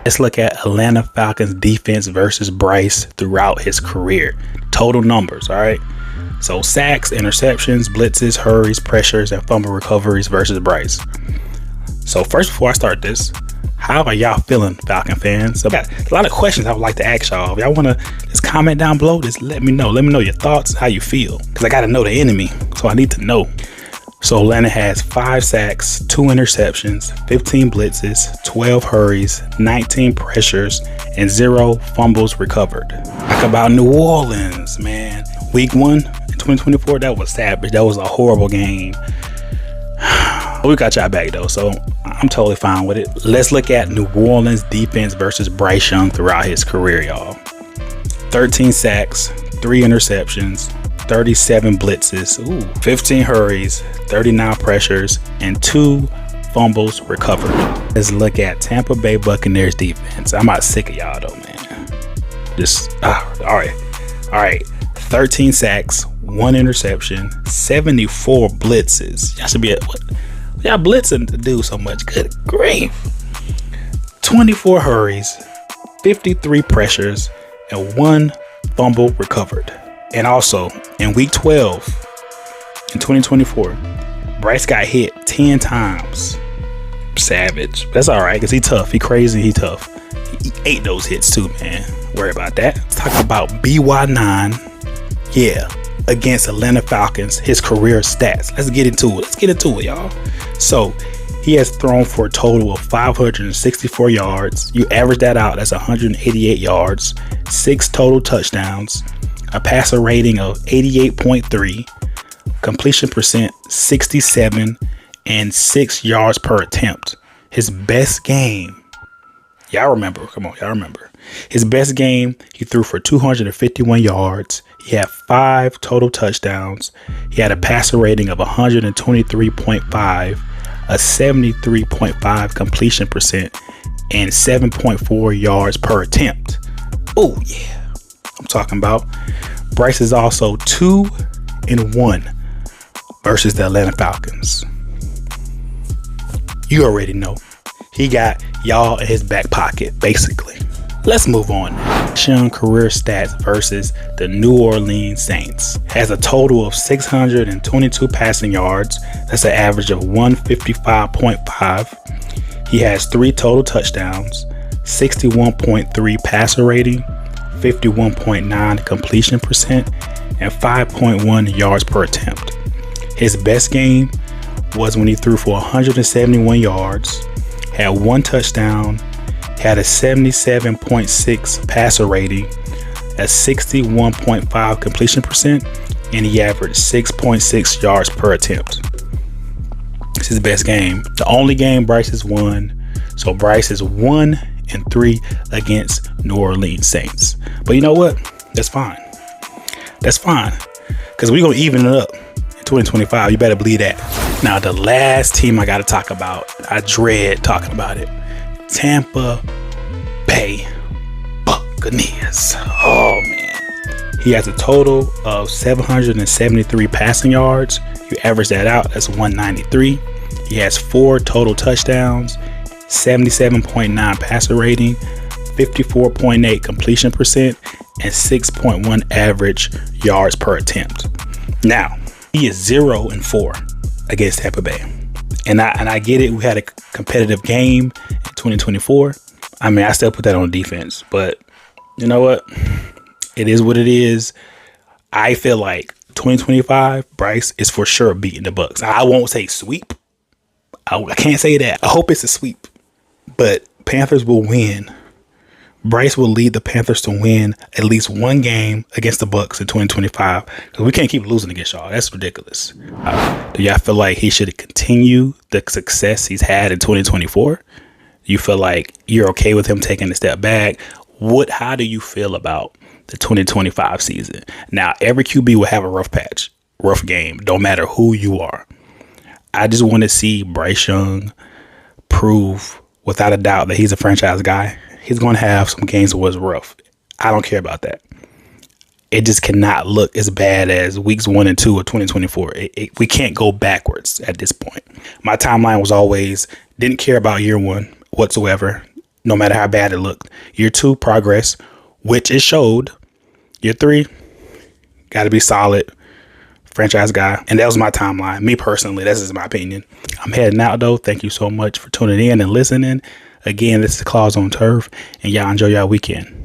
Let's look at Atlanta Falcons defense versus Bryce throughout his career. Total numbers, all right? So sacks, interceptions, blitzes, hurries, pressures, and fumble recoveries versus Bryce. So first, before I start this, how are y'all feeling, Falcon fans? I've got a lot of questions I would like to ask y'all. If y'all want to just comment down below, just let me know. Let me know your thoughts, how you feel. Because I got to know the enemy, so I need to know. So Atlanta has 5 sacks, 2 interceptions, 15 blitzes, 12 hurries, 19 pressures, and 0 fumbles recovered. Talk about New Orleans, man. Week 1 in 2024, that was savage. That was a horrible game. We got y'all back though, so I'm totally fine with it. Let's look at New Orleans defense versus Bryce Young throughout his career, y'all. 13 sacks, 3 interceptions, 37 blitzes, 15 hurries, 39 pressures, and 2 fumbles recovered. Let's look at Tampa Bay Buccaneers defense. I'm about sick of y'all though, man. All right. 13 sacks, 1 interception, 74 blitzes. Y'all should be y'all blitzing to do so much. Good grief. 24 hurries, 53 pressures, and 1 fumble recovered. And also, in week 12 in 2024, Bryce got hit 10 times. Savage. That's all right, because he tough. He crazy. He tough. He ate those hits too, man. Worry about that. Let's talk about BY9. Yeah, against Atlanta Falcons, his career stats. Let's get into it, y'all. So, he has thrown for a total of 564 yards. You average that out, that's 188 yards, 6 total touchdowns, a passer rating of 88.3, completion percent 67, and 6 yards per attempt. His best game, y'all remember, his best game, he threw for 251 yards. He had 5 total touchdowns. He had a passer rating of 123.5, a 73.5 completion percent, and 7.4 yards per attempt. Oh yeah, I'm talking about. Bryce is also 2-1 versus the Atlanta Falcons. You already know. He got y'all in his back pocket, basically. Let's move on. Young career stats versus the New Orleans Saints. Has a total of 622 passing yards. That's an average of 155.5. He has 3 total touchdowns, 61.3 passer rating, 51.9 completion percent, and 5.1 yards per attempt. His best game was when he threw for 171 yards, had 1 touchdown, had a 77.6 passer rating, a 61.5 completion percent, and he averaged 6.6 yards per attempt. It's his best game. The only game Bryce has won. So Bryce is 1-3 against New Orleans Saints. But you know what? That's fine. Because we're going to even it up in 2025. You better believe that. Now, the last team I got to talk about, I dread talking about it. Tampa Bay Buccaneers. Oh man, he has a total of 773 passing yards. You average that out, that's 193. He has 4 total touchdowns, 77.9 passer rating, 54.8 completion percent, and 6.1 average yards per attempt. Now, he is 0-4 against Tampa Bay. And I get it. We had a competitive game in 2024. I mean, I still put that on defense, but you know what? It is what it is. I feel like 2025, Bryce is for sure beating the Bucs. I won't say sweep. I can't say that. I hope it's a sweep, but Panthers will win. Bryce will lead the Panthers to win at least 1 game against the Bucs in 2025. Because we can't keep losing against y'all. That's ridiculous. Do y'all feel like he should continue the success he's had in 2024? You feel like you're okay with him taking a step back? How do you feel about the 2025 season? Now, every QB will have a rough patch, rough game. Don't matter who you are. I just want to see Bryce Young prove without a doubt that he's a franchise guy. He's going to have some games where it's rough. I don't care about that. It just cannot look as bad as weeks 1 and 2 of 2024. We can't go backwards at this point. My timeline was always didn't care about year 1 whatsoever. no matter how bad it looked. Year 2, progress, which it showed. Year 3, got to be solid. Franchise guy. And that was my timeline. Me personally, this is my opinion. I'm heading out though. Thank you so much for tuning in and listening. Again, this is Claws on Turf, and y'all enjoy y'all weekend.